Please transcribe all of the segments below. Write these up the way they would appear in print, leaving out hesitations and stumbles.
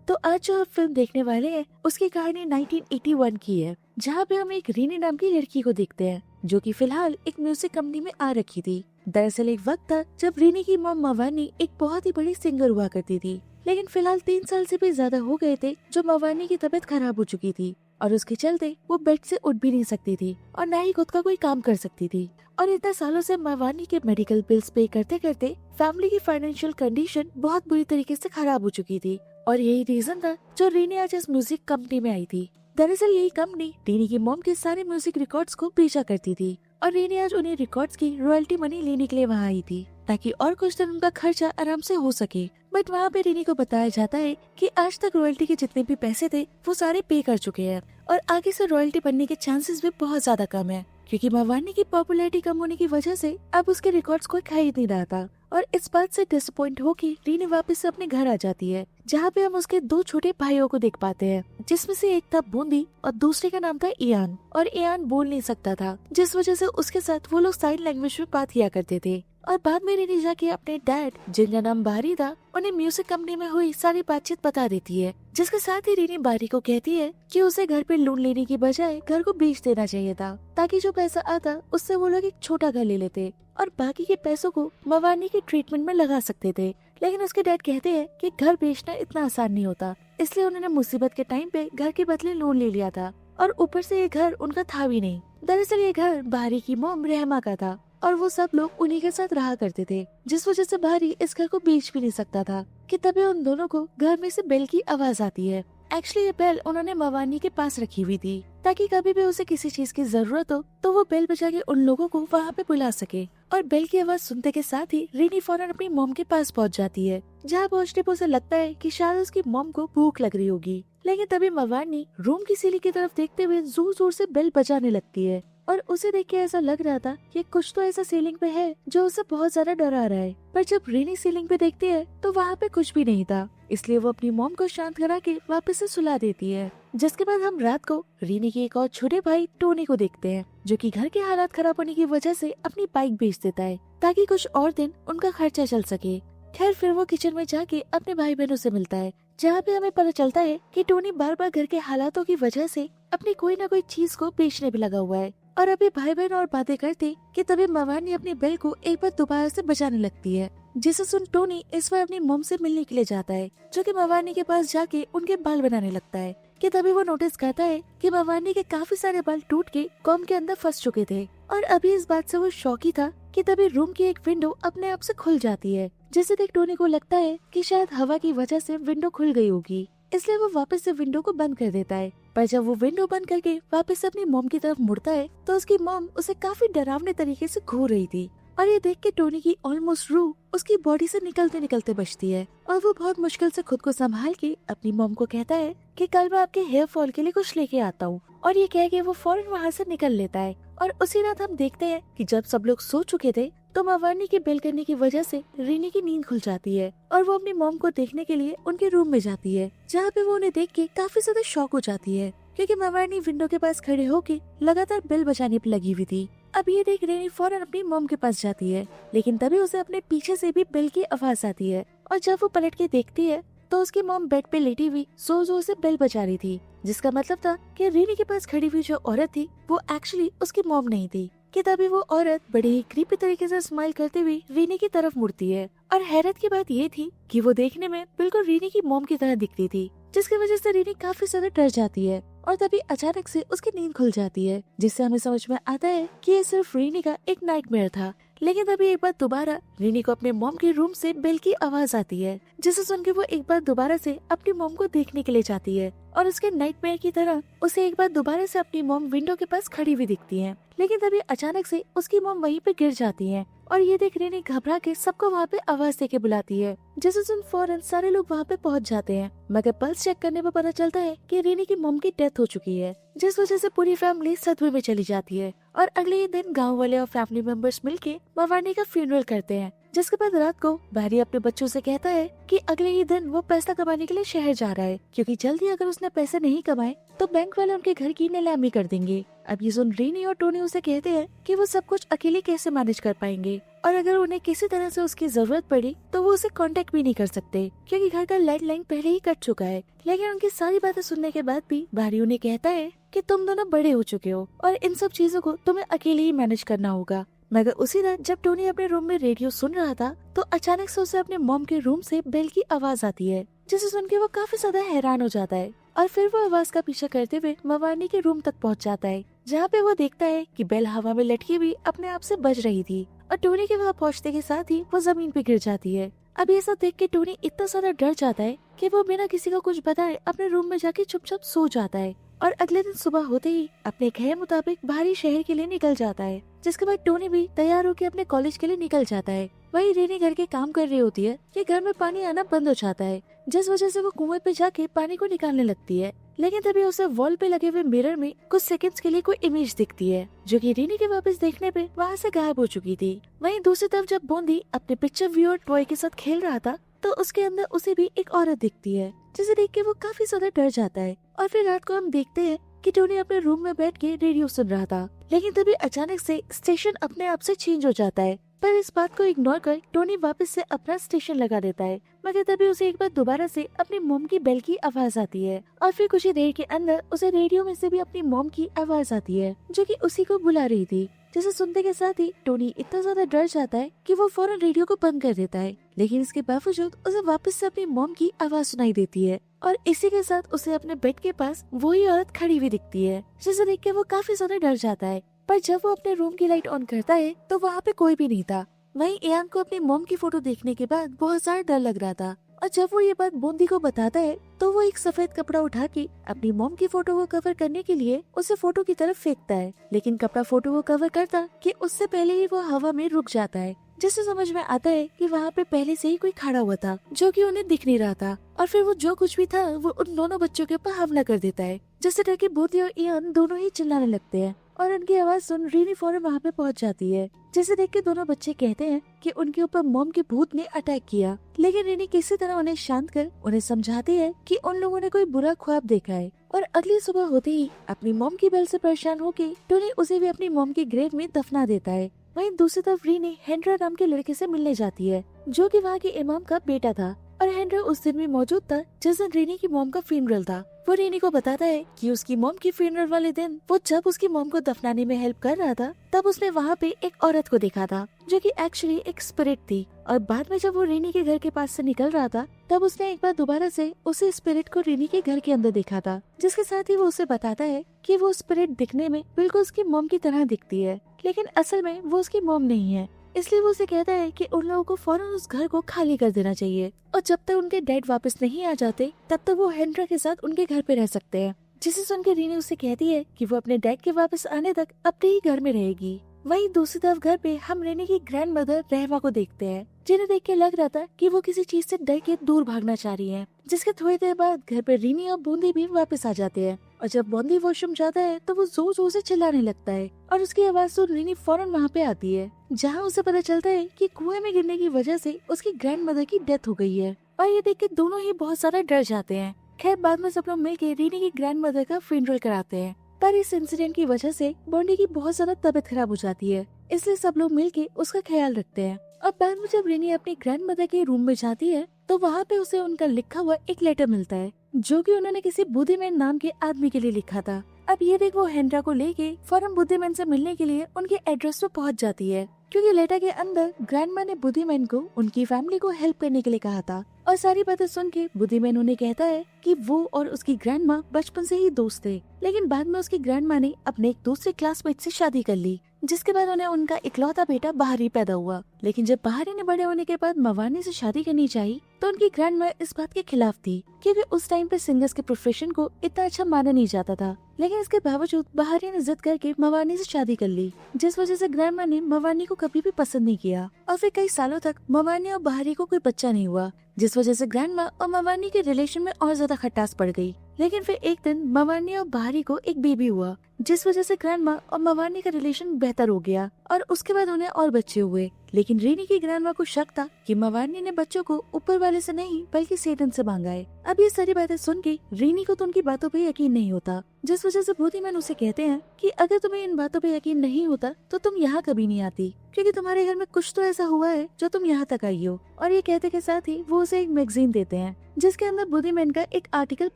तो आज जो आप फिल्म देखने वाले हैं उसकी कहानी 1981 की है, जहाँ पे हम एक रीनी नाम की लड़की को देखते हैं जो कि फिलहाल एक म्यूजिक कंपनी में आ रखी थी। दरअसल एक वक्त था जब रीनी की मॉम मवानी एक बहुत ही बड़ी सिंगर हुआ करती थी, लेकिन फिलहाल 3 साल से भी ज्यादा हो गए थे जो मवानी की तबीयत खराब हो चुकी थी और उसके चलते वो बेड से उठ भी नहीं सकती थी और न ही खुद का कोई काम कर सकती थी। और इतने सालों से मवानी के मेडिकल बिल्स पे करते करते फैमिली की फाइनेंशियल कंडीशन बहुत बुरी तरीके से खराब हो चुकी थी और यही रीजन था जो रीनी आज इस म्यूजिक कंपनी में आई थी। दरअसल यही कंपनी रीनी की मॉम के सारे म्यूजिक रिकॉर्ड्स को बेचा करती थी और रीनी आज उन्हें रिकॉर्ड्स की रॉयल्टी मनी लेने के लिए वहाँ आई थी ताकि और कुछ दिन उनका खर्चा आराम से हो सके। बट वहाँ पे रीनी को बताया जाता है कि आज तक रॉयल्टी के जितने भी पैसे थे वो सारे पे कर चुके हैं और आगे से रॉयल्टी बनने के चांसेस भी बहुत ज्यादा कम है, क्योंकि मवानी की पॉपुलैरिटी कम होने की वजह से अब उसके रिकॉर्ड्स कोई खरीद नहीं रहा था। और इस बात से डिसअपॉइंट होकर रीनी वापस से अपने घर आ जाती है, जहाँ पे हम उसके 2 छोटे भाइयों को देख पाते हैं, जिसमें से एक था बूंदी और दूसरे का नाम था इयान। और इयान बोल नहीं सकता था, जिस वजह से उसके साथ वो लोग साइन लैंग्वेज में बात किया करते थे। और बाद में रीनी जाके अपने डैड, जिनका नाम बारी था, उन्हें म्यूजिक कंपनी में हुई सारी बातचीत बता देती है, जिसके साथ ही रीनी बारी को कहती है कि उसे घर पे लोन लेने की बजाय घर को बेच देना चाहिए था, ताकि जो पैसा आता उससे वो लोग एक छोटा घर ले लेते और बाकी के पैसों को मवानी के ट्रीटमेंट में लगा सकते थे। लेकिन उसके डैड कहते हैं कि घर बेचना इतना आसान नहीं होता, इसलिए उन्होंने मुसीबत के टाइम पे घर के बदले लोन ले लिया था और ऊपर से ये घर उनका था भी नहीं। दरअसल ये घर बारी की मोम रहमा का था और वो सब लोग उन्हीं के साथ रहा करते थे, जिस वजह से बारी इस घर को बेच भी नहीं सकता था कि तभी उन दोनों को घर में से बेल की आवाज आती है। एक्चुअली ये बेल उन्होंने मवानी के पास रखी हुई थी ताकि कभी भी उसे किसी चीज की जरूरत हो तो वो बेल बजा के उन लोगों को वहाँ पे बुला सके। और बेल की आवाज सुनते के साथ ही रीनी फौरन अपनी मॉम के पास पहुँच जाती है, जहाँ पहुँचने पर उसे लगता है कि शायद उसकी मॉम को भूख लग रही होगी। लेकिन तभी मवानी रूम की सीलिंग की तरफ देखते हुए जोर जोर से बेल बजाने लगती है और उसे देख के ऐसा लग रहा था कि कुछ तो ऐसा सीलिंग पे है जो उसे बहुत ज्यादा डरा रहा है। पर जब रीनी सीलिंग पे देखती है तो वहाँ पे कुछ भी नहीं था, इसलिए वो अपनी मॉम को शांत करा के वापस से सुला देती है। जिसके बाद हम रात को रीनी के एक और छोटे भाई टोनी को देखते हैं, जो कि घर के हालात खराब होने की वजह से अपनी बाइक बेच देता है ताकि कुछ और दिन उनका खर्चा चल सके। खैर फिर वो किचन में जाके अपने भाई बहनों से मिलता है, जहाँ पे हमें पता चलता है कि टोनी बार बार घर के हालातों की वजह से अपनी कोई न कोई चीज को बेचने भी लगा हुआ है। और अभी भाई बहन और बातें करते कि तभी मवानी अपनी बेल को एक बार दोबारा से बजाने लगती है, जिसे सुन टोनी इस बार अपनी मॉम से मिलने के लिए जाता है, जो कि मवानी के पास जाके उनके बाल बनाने लगता है। कि तभी वो नोटिस करता है कि मवानी के काफी सारे बाल टूट के कॉम के अंदर फंस चुके थे और अभी इस बात से वो शॉकी था कि तभी रूम की एक विंडो अपने आप से खुल जाती है, जिसे देख टोनी को लगता है कि शायद हवा की वजह से विंडो खुल गई होगी, इसलिए वो वापस से विंडो को बंद कर देता है। पर जब वो विंडो बंद करके वापस अपनी मॉम की तरफ मुड़ता है तो उसकी मॉम उसे काफी डरावने तरीके से घूर रही थी और ये देख के टोनी की ऑलमोस्ट रूह उसकी बॉडी से निकलते निकलते बचती है और वो बहुत मुश्किल से खुद को संभाल के अपनी मॉम को कहता है कि कल मैं आपके हेयर फॉल के लिए कुछ लेके आता हूँ। और ये कह के वो फौरन वहाँ से निकल लेता है। और उसी रात हम देखते हैं कि जब सब लोग सो चुके थे तो मवानी की बेल करने की वजह से रीनी की नींद खुल जाती है और वो अपनी मॉम को देखने के लिए उनके रूम में जाती है, जहाँ पे वो उन्हें देख के काफी ज्यादा शॉक हो जाती है, क्योंकि मवानी विंडो के पास खड़े होके लगातार बेल बजाने पे लगी हुई थी। अब ये देख रीनी फौरन अपनी मॉम के पास जाती है, लेकिन तभी उसे अपने पीछे से भी बेल की आवाज आती है और जब वो पलट के देखती है तो उसकी मॉम बेड पे लेटी हुई जोर जोर से बेल बजा रही थी, जिसका मतलब था कि रीनी के पास खड़ी हुई जो औरत थी वो एक्चुअली उसकी मॉम नहीं थी। कि तभी वो औरत बड़े ही क्रीपी तरीके से स्माइल करते हुए रीनी की तरफ मुड़ती है और हैरत की बात ये थी कि वो देखने में बिल्कुल रीनी की मॉम की तरह दिखती थी, जिसकी वजह से रीनी काफी ज्यादा डर जाती है और तभी अचानक से उसकी नींद खुल जाती है, जिससे हमें समझ में आता है कि ये सिर्फ रीनी का एक नाइटमेयर था। लेकिन तभी एक बार दोबारा रीनी को अपने मॉम के रूम से बेल की आवाज आती है, जिसे सुन के वो एक बार दोबारा से अपनी मॉम को देखने के लिए जाती है और उसके नाइटमेयर की तरह उसे एक बार दोबारा से अपनी मॉम विंडो के पास खड़ी हुई दिखती है। लेकिन तभी अचानक से उसकी मॉम वहीं पे गिर जाती है और ये देख रीनी घबरा के सबको वहाँ पे आवाज देके बुलाती है, जिसे सुन फौरन सारे लोग वहाँ पे पहुँच जाते हैं। मगर पल्स चेक करने पर पता चलता है कि रीनी की मॉम की डेथ हो चुकी है, जिस वजह से पूरी फैमिली सदमे में चली जाती है और अगले ही दिन गाँव वाले और फैमिली मेंबर्स मिलके मवानी का फ्यूनरल करते हैं। जिसके बाद रात को भारी अपने बच्चों से कहता है कि अगले ही दिन वो पैसा कमाने के लिए शहर जा रहा है, क्योंकि जल्दी अगर उसने पैसे नहीं कमाए तो बैंक वाले उनके घर की नीलामी कर देंगे। अब ये सुन रीनी और टोनी उसे कहते हैं कि वो सब कुछ अकेले कैसे मैनेज कर पाएंगे और अगर उन्हें किसी तरह से उसकी जरूरत पड़ी तो वो वो उसे कांटेक्ट भी नहीं कर सकते क्योंकि घर का लैंडलाइन पहले ही कट चुका है। लेकिन उनकी सारी बातें सुनने के बाद भी बाहरी उन्हें कहता है कि तुम दोनों बड़े हो चुके हो और इन सब चीजों को तुम्हें अकेले ही मैनेज करना होगा। मगर उसी रात जब टोनी अपने रूम में रेडियो सुन रहा था तो अचानक से उसे अपने मॉम के रूम से बेल की आवाज आती है, जिसे सुन के वो काफी ज्यादा हैरान हो जाता है और फिर वो आवाज का पीछा करते हुए मवानी के रूम तक पहुंच जाता है, जहाँ पे वो देखता है कि बेल हवा में लटकी हुई अपने आप से बज रही थी और टोनी के वहाँ पहुँचने के साथ ही वो जमीन पे गिर जाती है। अब ये सब देख के टोनी इतना ज्यादा डर जाता है कि वो बिना किसी को कुछ बताए अपने रूम में जाके चुपचाप सो जाता है और अगले दिन सुबह होते ही अपने कहे मुताबिक बाहरी शहर के लिए निकल जाता है। जिसके बाद टोनी भी तैयार होकर अपने कॉलेज के लिए निकल जाता है। वही रेनी घर के काम कर रही होती है कि घर में पानी आना बंद हो जाता है, जिस वजह से वो कुएं पे जाके पानी को निकालने लगती है। लेकिन तभी उसे वॉल पे लगे हुए मिरर में कुछ सेकंड्स के लिए कोई इमेज दिखती है जो कि रेनी के वापस देखने पे वहाँ से गायब हो चुकी थी। वहीं दूसरी तरफ जब बूंदी अपने पिक्चर व्यूअर टॉय के साथ खेल रहा था तो उसके अंदर उसे भी एक औरत दिखती है, जिसे देख के वो काफी ज्यादा डर जाता है। और फिर रात को हम देखते हैं कि टोनी अपने रूम में बैठ के रेडियो सुन रहा था, लेकिन तभी अचानक से स्टेशन अपने आप से चेंज हो जाता है। पर इस बात को इग्नोर कर टोनी वापस से अपना स्टेशन लगा देता है। मगर तभी उसे एक बार दोबारा से अपनी मॉम की बेल की आवाज आती है और फिर कुछ ही देर के अंदर उसे रेडियो में से भी अपनी मॉम की आवाज आती है जो कि उसी को बुला रही थी, जिसे सुनते के साथ ही टोनी इतना ज्यादा डर जाता है कि वो फौरन रेडियो को बंद कर देता है। लेकिन इसके बावजूद उसे वापस से अपनी मॉम की आवाज सुनाई देती है और इसी के साथ उसे अपने बेड के पास वही औरत खड़ी हुई दिखती है, जिसे देख के वो काफी ज्यादा डर जाता है। पर जब वो अपने रूम की लाइट ऑन करता है तो वहाँ पे कोई भी नहीं था। वहीं इयान को अपनी मॉम की फोटो देखने के बाद बहुत ज्यादा डर लग रहा था और जब वो ये बात बूंदी को बताता है तो वो एक सफेद कपड़ा उठा के अपनी मॉम की फोटो को कवर करने के लिए उसे फोटो की तरफ फेंकता है, लेकिन कपड़ा फोटो को कवर करता कि उससे पहले ही वो हवा में रुक जाता है, जिससे समझ में आता है कि वहाँ पे पहले से ही कोई खड़ा हुआ था जो कि उन्हें दिख नहीं रहा था। और फिर वो जो कुछ भी था वो उन दोनों बच्चों के ऊपर हमला कर देता है, जिससे डर के बूंदी और इयान दोनों ही चिल्लाने लगते हैं और उनकी आवाज सुन रीनी फौरन वहाँ पे पहुँच जाती है, जिसे देख के दोनों बच्चे कहते हैं कि उनके ऊपर मॉम के भूत ने अटैक किया। लेकिन रीनी किसी तरह उन्हें शांत कर उन्हें समझाती है कि उन लोगों ने कोई बुरा ख्वाब देखा है। और अगली सुबह होते ही अपनी मॉम की बेल से परेशान होकर टोनी उसे भी अपनी मॉम के ग्रेव में दफना देता है। वहीं दूसरी तरफ रीनी हेनरा नाम के लड़के से मिलने जाती है जो कि वहाँ के इमाम का बेटा था और हेनरा उस दिन भी मौजूद था जिस दिन रीनी की मॉम का फ्यूनरल था। वो रीनी को बताता है कि उसकी मॉम की फ्यूनरल वाले दिन वो जब उसकी मॉम को दफनाने में हेल्प कर रहा था तब उसने वहाँ पे एक औरत को देखा था जो कि एक्चुअली एक स्पिरिट थी। और बाद में जब वो रीनी के घर के पास से निकल रहा था तब उसने एक बार दोबारा से उसे स्पिरिट को रीनी के घर के अंदर देखा था, जिसके साथ ही वो उसे बताता है कि वो स्पिरिट दिखने में बिल्कुल उसकी मॉम की तरह दिखती है, लेकिन असल में वो उसकी मॉम नहीं है। इसलिए वो उसे कहता है कि उन लोगों को फौरन उस घर को खाली कर देना चाहिए और जब तक उनके डैड वापस नहीं आ जाते तब तक वो हेनरा के साथ उनके घर पे रह सकते हैं। जिसे सुनकर रीनी उसे कहती है कि वो अपने डैड के वापस आने तक अपने ही घर में रहेगी। वहीं दूसरी तरफ घर पे हम रीनी की ग्रैंड मदर रहमा को देखते हैं, जिन्हें देख के लग रहा था कि वो किसी चीज से डर के दूर भागना चाह रही है। जिसके थोड़ी देर बाद घर पे रीनी और बूंदी भी वापस आ जाते हैं और जब बूंदी वॉशरूम जाता है तो वो जोर जोर से चिल्लाने लगता है और उसकी आवाज सुन रीनी फौरन वहाँ पे आती है, जहाँ उसे पता चलता है कि कुएं में गिरने की वजह से उसकी ग्रैंड मदर की डेथ हो गई है। और ये देख के दोनों ही बहुत सारा डर जाते हैं। खैर बाद में सब लोग मिलकर रीनी की ग्रैंड मदर का फ्यूनरल कराते हैं, पर इस इंसिडेंट की वजह से बॉन्डी की बहुत ज्यादा तबीयत खराब हो जाती है, इसलिए सब लोग मिलके उसका ख्याल रखते हैं। और बाद में जब रीनी अपनी ग्रैंड मदर के रूम में जाती है तो वहाँ पे उसे उनका लिखा हुआ एक लेटर मिलता है जो कि उन्होंने किसी बुद्धिमैन नाम के आदमी के लिए लिखा था। अब ये देख वो हेनरा को लेके फौरन बुद्धिमैन से मिलने के लिए उनके एड्रेस पे पहुँच जाती है, क्योंकि लेटर के अंदर ग्रैंडमा ने बुद्धिमैन को उनकी फैमिली को हेल्प करने के लिए कहा था। और सारी बातें सुन के बुद्धिमैन उन्हें कहता है कि वो और उसकी ग्रैंडमा बचपन से ही दोस्त थे, लेकिन बाद में उसकी ग्रैंडमा ने अपने एक दूसरे क्लासमेट से शादी कर ली, जिसके बाद उन्हें उनका इकलौता बेटा बहारी पैदा हुआ। लेकिन जब बहारी ने बड़े होने के बाद मवानी से शादी करनी चाहिए तो उनकी ग्रैंडमा इस बात के खिलाफ थी, क्योंकि उस टाइम पे सिंगर्स के प्रोफेशन को इतना अच्छा माना नहीं जाता था। लेकिन इसके बावजूद बहारी ने जिद करके मवानी से शादी कर ली, जिस वजह से ग्रैंडमा ने मवानी को कभी भी पसंद नहीं किया और फिर कई सालों तक मवानी और बहारी को कोई बच्चा नहीं हुआ, जिस वजह से ग्रैंडमा और मवानी के रिलेशन में और ज्यादा खटास पड़ गई। लेकिन फिर एक दिन मवानी और बहारी को एक बेबी हुआ, जिस वजह से ग्रैंडमा और मवानी का रिलेशन बेहतर हो गया और उसके बाद उन्हें और बच्चे हुए। लेकिन रीनी की ग्रैंडमा को शक था कि मवारनी ने बच्चों को ऊपर वाले से नहीं बल्कि सेटन से मांगा है। अब ये सारी बातें सुन के रीनी को तो उनकी बातों पे यकीन नहीं होता, जिस वजह से बोधीमैन उसे कहते हैं कि अगर तुम्हें इन बातों पे यकीन नहीं होता तो तुम यहाँ कभी नहीं आती, क्योंकि तुम्हारे घर में कुछ तो ऐसा हुआ है जो तुम यहाँ तक आई हो। और ये कहते के साथ ही वो उसे एक मैगजीन देते हैं जिसके अंदर बोधीमैन का एक आर्टिकल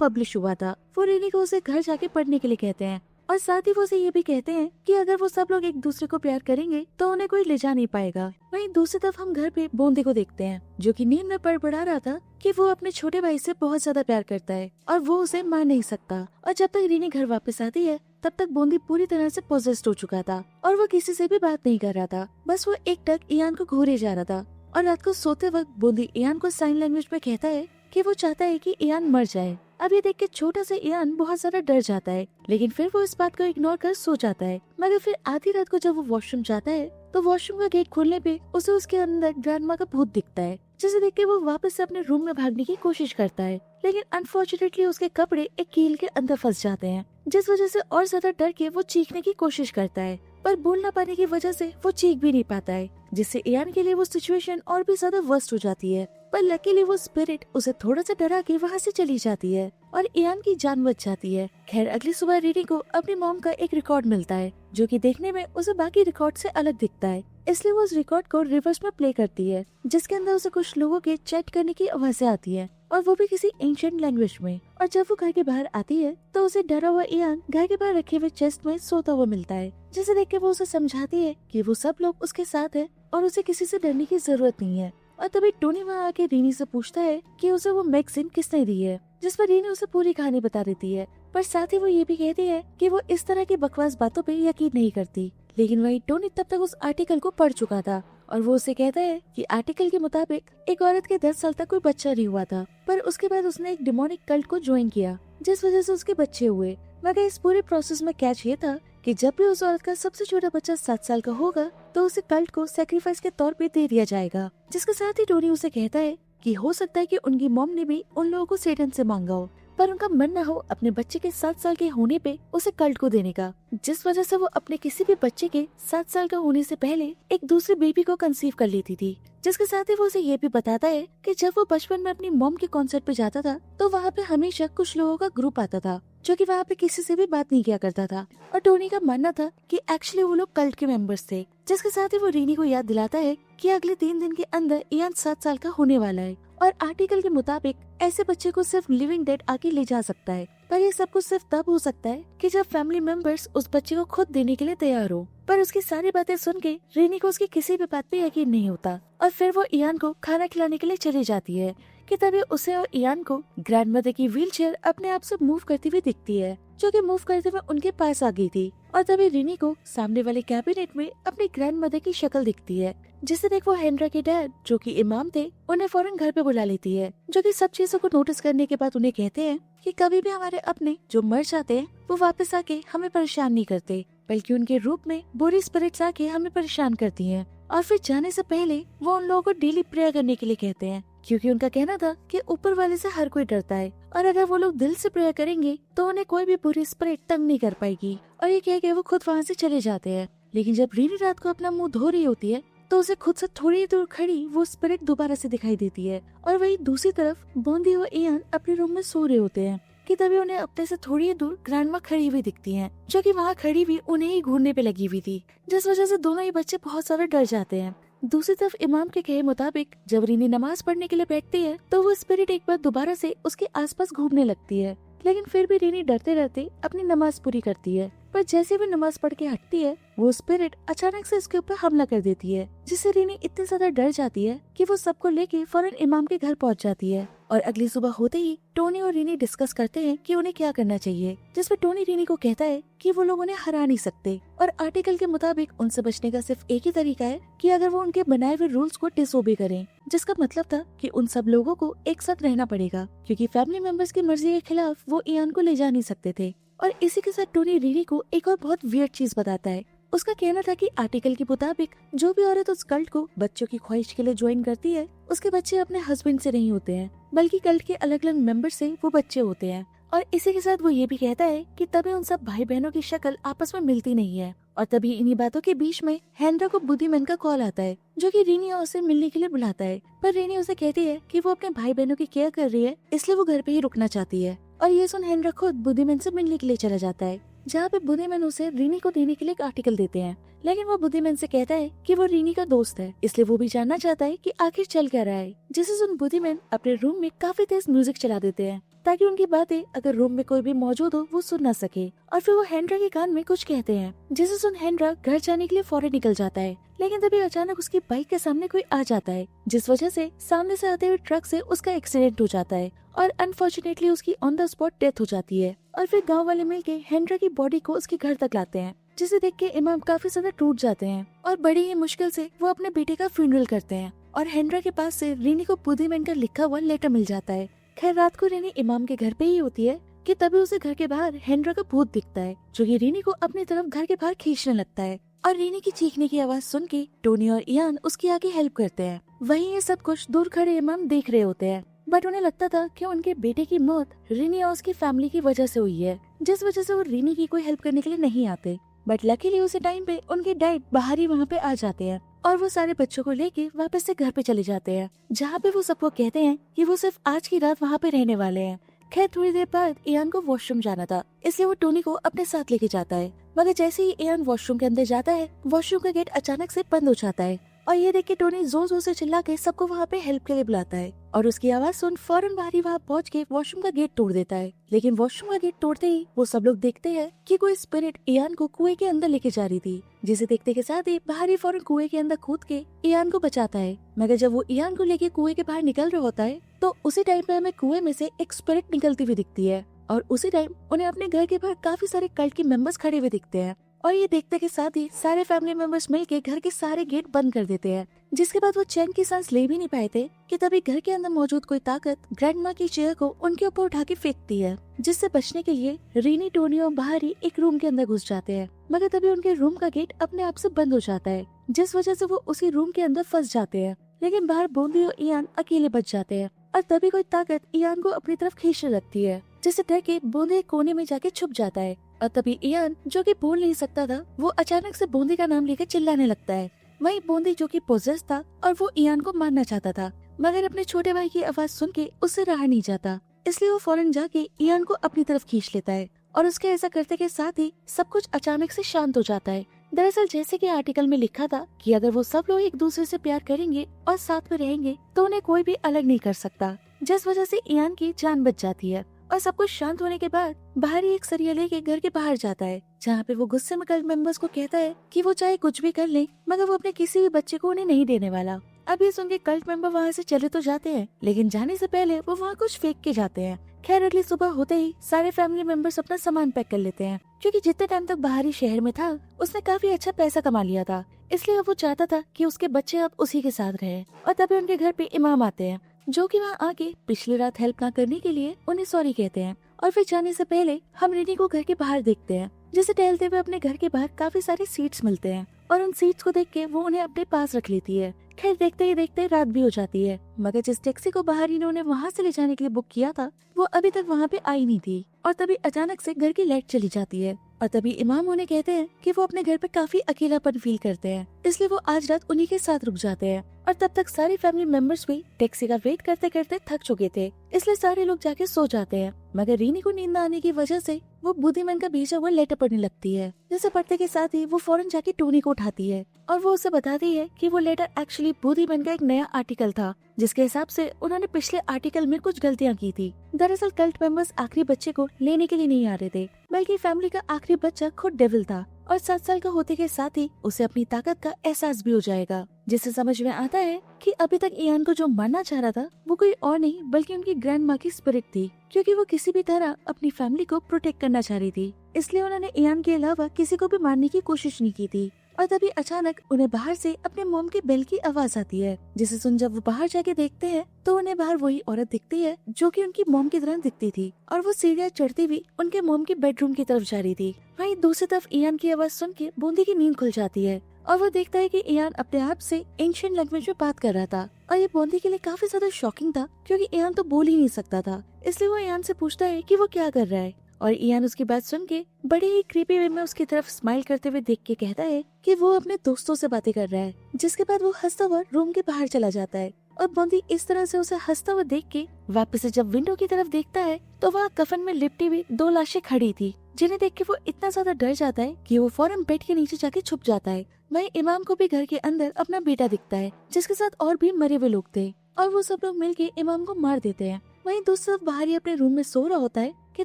पब्लिश हुआ था। वो रीनी को उसे घर जाके पढ़ने के लिए कहते हैं और साथ ही वो उसे ये भी कहते हैं कि अगर वो सब लोग एक दूसरे को प्यार करेंगे तो उन्हें कोई ले जा नहीं पाएगा। वहीं दूसरी तरफ हम घर पे बोंदी को देखते हैं जो कि नींद में बड़बड़ा रहा था कि वो अपने छोटे भाई से बहुत ज्यादा प्यार करता है और वो उसे मार नहीं सकता। और जब तक रीनी घर वापस आती है तब तक बोंदी पूरी तरह से पोजेस्ड हो चुका था और वो किसी से भी बात नहीं कर रहा था, बस वो एक टक इयान को घूरे जा रहा था। और रात को सोते वक्त बोंदी इयान को साइन लैंग्वेज में कहता है कि वो चाहता है कि इयान मर जाए। अब ये देख के छोटा सा इयान बहुत ज्यादा डर जाता है, लेकिन फिर वो इस बात को इग्नोर कर सो जाता है। मगर फिर आधी रात को जब वो वॉशरूम जाता है तो वॉशरूम का गेट खोलने पे उसे उसके अंदर ग्रैंडमा का भूत दिखता है, जिसे देख के वो वापस से अपने रूम में भागने की कोशिश करता है, लेकिन अनफॉर्चुनेटली उसके कपड़े एक कील के अंदर फंस जाते हैं, जिस वजह से और ज्यादा डर के वो चीखने की कोशिश करता है, पर बोल ना पाने की वजह से वो चीख भी नहीं पाता है, जिससे इयान के लिए वो सिचुएशन और भी ज्यादा वर्स्ट हो जाती है। पर लकीली वो स्पिरिट उसे थोड़ा सा डरा के वहाँ से चली जाती है और इयान की जान बच जाती है। खैर अगली सुबह रीनी को अपनी मॉम का एक रिकॉर्ड मिलता है जो कि देखने में उसे बाकी रिकॉर्ड से अलग दिखता है, इसलिए वो उस रिकॉर्ड को रिवर्स में प्ले करती है, जिसके अंदर उसे कुछ लोगों के चैट करने की आवाजें आती है और वो भी किसी एंशिएंट लैंग्वेज में। और जब वो घर के बाहर आती है तो उसे डरा हुआ इयान घर के बाहर रखे हुए चेस्ट में सोता हुआ मिलता है, जिसे देख के वो उसे समझाती है कि वो सब लोग उसके साथ है और उसे किसी से डरने की जरूरत नहीं है। और तभी टोनी वहाँ आके रीनी से पूछता है कि उसे वो मैगजीन किसने दी है, जिस पर रीनी उसे पूरी कहानी बता देती है, पर साथ ही वो ये भी कहती है कि वो इस तरह की बकवास बातों पे यकीन नहीं करती। लेकिन वही टोनी तब तक उस आर्टिकल को पढ़ चुका था और वो उसे कहता है कि आर्टिकल के मुताबिक एक औरत के 10 साल तक कोई बच्चा नहीं हुआ था, पर उसके बाद उसने एक डिमोनिक कल्ट को ज्वाइन किया जिस वजह से उसके बच्चे हुए। मगर इस पूरे प्रोसेस में कैच ये था कि जब भी उस औरत का सबसे छोटा बच्चा 7 साल का होगा तो उसे कल्ट को सैक्रिफाइस के तौर पे दे दिया जाएगा, जिसके साथ ही टोनी उसे कहता है कि हो सकता है कि उनकी मॉम ने भी उन लोगों को सेटन से मांगा हो, पर उनका मन न हो अपने बच्चे के 7 साल के होने पे उसे कल्ट को देने का, जिस वजह से वो अपने किसी भी बच्चे के 7 साल का होने से पहले एक दूसरे बेबी को कंसीव कर लेती थी। जिसके साथ ही वो उसे ये भी बताता है कि जब वो बचपन में अपनी मॉम के कॉन्सर्ट पे जाता था तो वहाँ पे हमेशा कुछ लोगों का ग्रुप आता था जो कि वहाँ पे किसी से भी बात नहीं किया करता था, और टोनी का मानना था कि एक्चुअली वो लोग कल्ट के मेंबर्स थे। जिसके साथ ही वो रीनी को याद दिलाता है कि अगले 3 दिन के अंदर इयान 7 साल का होने वाला है और आर्टिकल के मुताबिक ऐसे बच्चे को सिर्फ लिविंग डेड आके ले जा सकता है, पर ये सब कुछ सिर्फ तब हो सकता है कि जब फैमिली मेंबर्स उस बच्चे को खुद देने के लिए तैयार हो। पर उसकी सारी बातें सुन के रीनी को उसकी किसी भी बात पे यकीन नहीं होता और फिर वो इयान को खाना खिलाने के लिए चली जाती है कि तभी उसे और इयान को ग्रैंडमदर की व्हीलचेयर अपने आप से मूव करती हुई दिखती है, जो कि मूव करते हुए उनके पास आ गई थी। और तभी रीनी को सामने वाले कैबिनेट में अपनी ग्रैंडमदर की शक्ल दिखती है, जिसे देख वो हेनरा के डैड जो कि इमाम थे उन्हें फौरन घर पे बुला लेती है, जो कि सब चीजों को नोटिस करने के बाद उन्हें कहते हैं कि कभी भी हमारे अपने जो मर जाते हैं वो वापस आके हमें परेशान नहीं करते, बल्कि उनके रूप में बुरी स्पिरिट्स आके हमें परेशान करती हैं। और फिर जाने से पहले वो उन लोगों को डेली प्रेयर करने के लिए कहते हैं, क्योंकि उनका कहना था कि ऊपर वाले से हर कोई डरता है और अगर वो लोग दिल से प्रेयर करेंगे तो उन्हें कोई भी बुरी स्पिरिट तंग नहीं कर पाएगी। और ये कह के वो खुद वहाँ से चले जाते हैं। लेकिन जब रीनी रात को अपना मुंह धो रही होती है तो उसे खुद से थोड़ी दूर खड़ी वो स्पिरिट दोबारा से दिखाई देती है, और वही दूसरी तरफ बोंदी और इयान अपने रूम में सो रहे होते हैं कि तभी उन्हें अपने से थोड़ी दूर ग्रैंडमा खड़ी हुई दिखती हैं, जो कि वहाँ खड़ी हुई उन्हें ही घूरने पे लगी हुई थी, जिस वजह से दोनों ही बच्चे बहुत ज्यादा डर जाते हैं। दूसरी तरफ इमाम के कहे मुताबिक जब रीनी नमाज पढ़ने के लिए बैठती है तो वो स्पिरिट एक बार दोबारा से उसके आसपास घूमने लगती है, लेकिन फिर भी रीनी डरते डरते अपनी नमाज पूरी करती है। पर जैसे भी नमाज पढ़ के हटती है वो स्पिरिट अचानक से इसके ऊपर हमला कर देती है, जिससे रीनी इतनी ज्यादा डर जाती है कि वो सबको लेके फौरन इमाम के घर पहुंच जाती है। और अगली सुबह होते ही टोनी और रीनी डिस्कस करते हैं कि उन्हें क्या करना चाहिए, जिसमें टोनी रीनी को कहता है कि वो लोग उन्हें हरा नहीं सकते और आर्टिकल के मुताबिक उनसे बचने का सिर्फ एक ही तरीका है कि अगर वो उनके बनाए हुए रूल्स को डिसओबे करें, जिसका मतलब था कि उन सब लोगों को एक साथ रहना पड़ेगा, क्योंकि फैमिली मेंबर्स की मर्जी के खिलाफ वो इयान को ले जा नहीं सकते थे। और इसी के साथ टोनी रीनी को एक और बहुत वियर्ड चीज बताता है। उसका कहना था कि आर्टिकल के मुताबिक जो भी औरत उस कल्ट को बच्चों की ख्वाहिश के लिए ज्वाइन करती है उसके बच्चे अपने हस्बैंड से नहीं होते हैं, बल्कि कल्ट के अलग अलग मेंबर से वो बच्चे होते हैं। और इसी के साथ वो ये भी कहता है कि तभी उन सब भाई बहनों की शक्ल आपस में मिलती नहीं है और तभी इन्हीं बातों के बीच में हेनरा को बुद्धिमैन का कॉल आता है, जो कि रीनी और उसे मिलने के लिए बुलाता है। पर रीनी उसे कहती है कि वो अपने भाई बहनों की केयर कर रही है, इसलिए वो घर पे ही रुकना चाहती है। और ये सुन हेनरा खुद बुद्धिमैन से मिलने के लिए चला जाता है, जहाँ पे बुद्धिमैन उसे रीनी को देने के लिए एक आर्टिकल देते हैं। लेकिन वो बुद्धिमैन से कहता है कि वो रीनी का दोस्त है, इसलिए वो भी जानना चाहता है कि आखिर चल क्या रहा है। जिसे सुन बुद्धिमैन अपने रूम में काफी तेज म्यूजिक चला देते हैं, ताकि उनकी बातें अगर रूम में कोई भी मौजूद हो वो सुन न सके। और फिर वो हेनरा के कान में कुछ कहते हैं, जिसे सुन हेनरा घर जाने के लिए फौरन निकल जाता है। लेकिन तभी अचानक उसकी बाइक के सामने कोई आ जाता है, जिस वजह से सामने से आते हुए ट्रक से उसका एक्सीडेंट हो जाता है और अनफॉर्चुनेटली उसकी ऑन द स्पॉट डेथ हो जाती है। और फिर गांव वाले मिलके हेनरा की बॉडी को उसके घर तक लाते हैं, जिसे देख के इमाम काफी ज्यादा टूट जाते हैं और बड़ी ही मुश्किल से वो अपने बेटे का फ्यूनरल करते हैं। और हेनरा के पास से रीनी को बुद्धिमैन का लिखा हुआ लेटर मिल जाता है। खैर रात को रीनी इमाम के घर पे ही होती है कि तभी उसे घर के बाहर हेनरा का भूत दिखता है, जो कि रीनी को अपनी तरफ घर के बाहर खींचने लगता है। और रीनी की चीखने की आवाज सुन के टोनी और इयान उसकी आगे हेल्प करते हैं। वहीं ये सब कुछ दूर खड़े इमाम देख रहे होते हैं, बट उन्हें लगता था कि उनके बेटे की मौत रीनी और उसकी फैमिली की वजह से हुई है, जिस वजह से वो रीनी की कोई हेल्प करने के लिए नहीं आते। बट लकीली उसी टाइम पे उनके डैड बाहर ही वहाँ पे आ जाते हैं और वो सारे बच्चों को लेके वापस से घर पे चले जाते हैं, जहाँ पे वो सबको कहते हैं कि वो सिर्फ आज की रात वहाँ पे रहने वाले हैं। खैर थोड़ी देर बाद इयान को वॉशरूम जाना था, इसलिए वो टोनी को अपने साथ लेके जाता है। मगर जैसे ही इयान वॉशरूम के अंदर जाता है, वॉशरूम का गेट अचानक से बंद हो जाता है और ये देख के टोनी जोर जोर से चिल्ला के सबको वहाँ पे हेल्प के लिए बुलाता है। और उसकी आवाज सुन फौरन बाहरी वहाँ पहुँच के वॉशरूम का गेट तोड़ देता है। लेकिन वॉशरूम का गेट तोड़ते ही वो सब लोग देखते हैं कि कोई स्पिरिट इयान को कुएं के अंदर लेके जा रही थी, जिसे देखते के साथ ही बाहरी फौरन कुएं के अंदर कूद के इयान को बचाता है। मगर जब वो इयान को लेके कुएं के बाहर निकल रहा होता है, तो उसी टाइम पे हमें कुएं में से एक स्पिरिट निकलती हुई दिखती है और उसी टाइम उन्हें अपने घर के बाहर काफी सारे कल्ट के मेंबर्स खड़े हुए दिखते हैं। और ये देखते के साथ ही सारे फैमिली मेंबर्स मिलके घर के सारे गेट बंद कर देते हैं, जिसके बाद वो चैन की सांस ले भी नहीं पाए थे कि तभी घर के अंदर मौजूद कोई ताकत ग्रैंडमा की चेयर को उनके ऊपर उठा के फेंकती है, जिससे बचने के लिए रीनी टोनी और बाहरी एक रूम के अंदर घुस जाते हैं। मगर तभी उनके रूम का गेट अपने आप से बंद हो जाता है, जिस वजह से वो उसी रूम के अंदर फंस जाते हैं। लेकिन बाहर बूंदी और इयान अकेले बच जाते हैं और तभी कोई ताकत इयान को अपनी तरफ खींचने लगती है, जिससे डर के बूंदी कोने में जाके छुप जाता है। और तभी इयान, जो कि बोल नहीं सकता था, वो अचानक से बूंदी का नाम लेकर चिल्लाने लगता है। वहीं बूंदी जो कि पोजेस था और वो इयान को मारना चाहता था, मगर अपने छोटे भाई की आवाज सुन के उससे रहा नहीं जाता, इसलिए वो फौरन जाके इयान को अपनी तरफ खींच लेता है। और उसके ऐसा करते के साथ ही सब कुछ अचानक से शांत हो जाता है। दरअसल जैसे कि आर्टिकल में लिखा था कि अगर वो सब लोग एक दूसरे से प्यार करेंगे और साथ में रहेंगे तो उन्हें कोई भी अलग नहीं कर सकता, जिस वजह से इयान की जान बच जाती है। और सब कुछ शांत होने के बाद बाहर ही एक सरिया लेके घर के बाहर जाता है, जहाँ पे वो गुस्से में कल्ट मेंबर्स को कहता है कि वो चाहे कुछ भी कर ले, मगर वो अपने किसी भी बच्चे को उन्हें नहीं देने वाला। अब ये सुन के कल्ट मेंबर वहाँ से चले तो जाते हैं, लेकिन जाने से पहले वो वहाँ कुछ फेंक के जाते हैं। खैर अगली सुबह होते ही सारे फैमिली मेंबर्स अपना सामान पैक कर लेते हैं, क्योंकि जितने टाइम तक बाहरी शहर में था उसने काफी अच्छा पैसा कमा लिया था, इसलिए अब वो चाहता था कि उसके बच्चे अब उसी के साथ रहे। और तभी उनके घर पे इमाम आते हैं, जो कि वहाँ आके पिछली रात हेल्प ना करने के लिए उन्हें सॉरी कहते हैं। और फिर जाने से पहले हम रीनी को घर के बाहर देखते हैं, जिसे टहलते हुए अपने घर के बाहर काफी सारे सीट्स मिलते हैं और उन सीट्स को देख के वो उन्हें अपने पास रख लेती है। खैर देखते ही देखते रात भी हो जाती है, मगर जिस टैक्सी को बाहर इन्होंने वहाँ से ले जाने के लिए बुक किया था वो अभी तक वहाँ पे आई नहीं थी। और तभी अचानक से घर की लाइट चली जाती है और तभी इमाम उन्हें कहते हैं कि वो अपने घर पे काफी अकेलापन फील करते हैं, इसलिए वो आज रात उन्हीं के साथ रुक जाते हैं। और तब तक सारे फैमिली मेंबर्स भी टैक्सी का वेट करते करते थक चुके थे, इसलिए सारे लोग जाके सो जाते हैं। मगर रीनी को नींद आने की वजह से वो बुद्धिमैन का भेजा हुआ लेटर पढ़ने लगती है, जिसे पढ़ते के साथ ही वो फौरन जाके टोनी को उठाती है और वो उसे बताती है कि वो लेटर एक्चुअली बुद्धिमैन का एक नया आर्टिकल था, जिसके हिसाब से उन्होंने पिछले आर्टिकल में कुछ गलतियाँ की थी। दरअसल कल्ट मेंबर्स आखिरी बच्चे को लेने के लिए नहीं आ रहे थे, बल्कि फैमिली का आखिरी बच्चा खुद डेविल था और 7 साल का होते के साथ ही उसे अपनी ताकत का एहसास भी हो जाएगा, जिससे समझ में आता है कि अभी तक इयान को जो मारना चाह रहा था वो कोई और नहीं बल्कि उनकी ग्रैंड माँ की स्पिरिट थी, क्योंकि वो किसी भी तरह अपनी फैमिली को प्रोटेक्ट करना चाह रही थी, इसलिए उन्होंने इयान के अलावा किसी को भी मारने की कोशिश नहीं की थी। और तभी अचानक उन्हें बाहर से अपने मोम के बेल की आवाज आती है, जिसे सुन जब वो बाहर जाके देखते हैं तो उन्हें बाहर वही औरत दिखती है जो कि उनकी मोम की तरह दिखती थी और वो सीढ़ियाँ चढ़ती हुई उनके मोम के बेडरूम की तरफ जा रही थी। वहीं दूसरी तरफ इयान की आवाज सुन के बूंदी की नींद खुल जाती है और वो देखता है कि इयान अपने आप से एंशिएंट लैंग्वेज में बात कर रहा था और ये बूंदी के लिए काफी ज्यादा शॉकिंग था, क्योंकि इयान तो बोल ही नहीं सकता था। इसलिए वो इयान से पूछता है कि वो क्या कर रहा है और इयान उसकी बात सुन के बड़े ही क्रीपी वे में उसकी तरफ स्माइल करते हुए देख के कहता है कि वो अपने दोस्तों से बातें कर रहा है। जिसके बाद वो हंसता हुआ रूम के बाहर चला जाता है और बॉन्डी इस तरह से उसे हंसता हुआ देख के वापस से जब विंडो की तरफ देखता है तो वहाँ कफन में लिपटी हुई 2 लाशें खड़ी थी, जिन्हें देख के वो इतना ज्यादा डर जाता है कि वो फौरन बेड के नीचे जाके छुप जाता है। वहीं इमाम को भी घर के अंदर अपना बेटा दिखता है, जिसके साथ और भी मरे हुए लोग थे और वो सब लोग मिलके इमाम को मार देते हैं। वहीं दूसरी तरफ बाहर ही अपने रूम में सो रहा होता है कि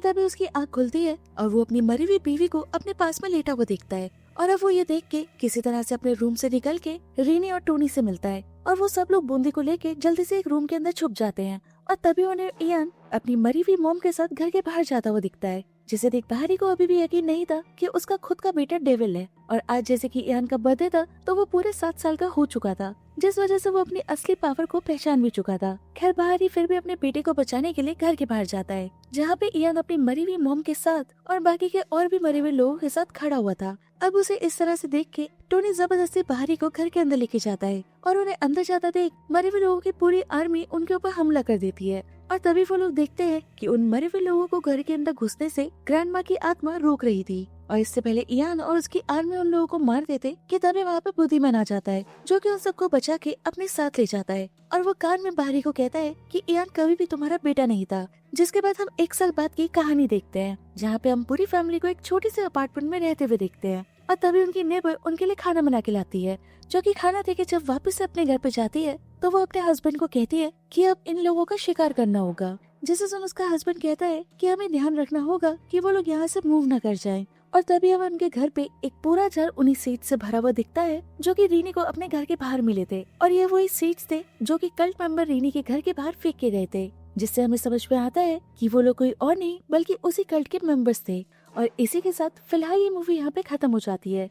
तभी उसकी आंख खुलती है और वो अपनी मरी हुई बीवी को अपने पास में लेटा हुआ देखता है। और अब वो ये देख के किसी तरह से अपने रूम से निकल के रीनी और टोनी से मिलता है और वो सब लोग बूंदी को लेके जल्दी से एक रूम के अंदर छुप जाते हैं। और तभी उन्हें इयान अपनी मरी हुई मॉम के साथ घर के बाहर जाता हुआ दिखता है, जिसे देख बाहरी को अभी भी यकीन नहीं था कि उसका खुद का बेटा डेविल है। और आज जैसे कि इयान का बर्थडे था तो वो पूरे 7 साल का हो चुका था, जिस वजह से वो अपनी असली पावर को पहचान भी चुका था। खैर बाहरी फिर भी अपने बेटे को बचाने के लिए घर के बाहर जाता है, जहाँ पे इयान अपनी मरी हुई मॉम के साथ और बाकी के और भी मरे हुए लोगों के साथ खड़ा हुआ था। अब उसे इस तरह से देख के टोनी जबरदस्ती बाहरी को घर के अंदर लेके जाता है और उन्हें अंदर जाता देख मरे हुए लोगों की पूरी आर्मी उनके ऊपर हमला कर देती है। और तभी वो लोग देखते हैं कि उन मरे हुए लोगों को घर के अंदर घुसने से ग्रैंड माँ की आत्मा रोक रही थी। और इससे पहले इयान और उसकी आर्मी उन लोगों को मार देते कि तभी वहाँ पे बुद्धिमान आ जाता है, जो कि उन सबको बचा के अपने साथ ले जाता है। और वो कान में बाहरी को कहता है कि इयान कभी भी तुम्हारा बेटा नहीं था। जिसके बाद हम 1 साल बाद की कहानी देखते हैं, जहाँ पे हम पूरी फैमिली को एक छोटी सी अपार्टमेंट में रहते हुए देखते हैं। और तभी उनकी नेबर उनके लिए खाना बना के लाती है, जो कि खाना देके जब वापस से अपने घर पे जाती है तो वो अपने हस्बैंड को कहती है कि अब इन लोगों का शिकार करना होगा। जिसे सुन उसका हस्बैंड कहता है कि हमें ध्यान रखना होगा कि वो लोग यहाँ से मूव न कर जाएं। और तभी हमें उनके घर पे एक पूरा जार उन्हीं सीड्स से भरा हुआ दिखता है, जो कि रीनी को अपने घर के बाहर मिले थे। और ये वही सीड्स थे जो कि कल्ट मेंबर रीनी के घर के बाहर फेंक के गए थे, जिससे हमें समझ में आता है कि वो लोग कोई और नहीं बल्कि उसी कल्ट के मेंबर्स थे। और इसी के साथ फिलहाल ये मूवी यहाँ पे खत्म हो जाती है।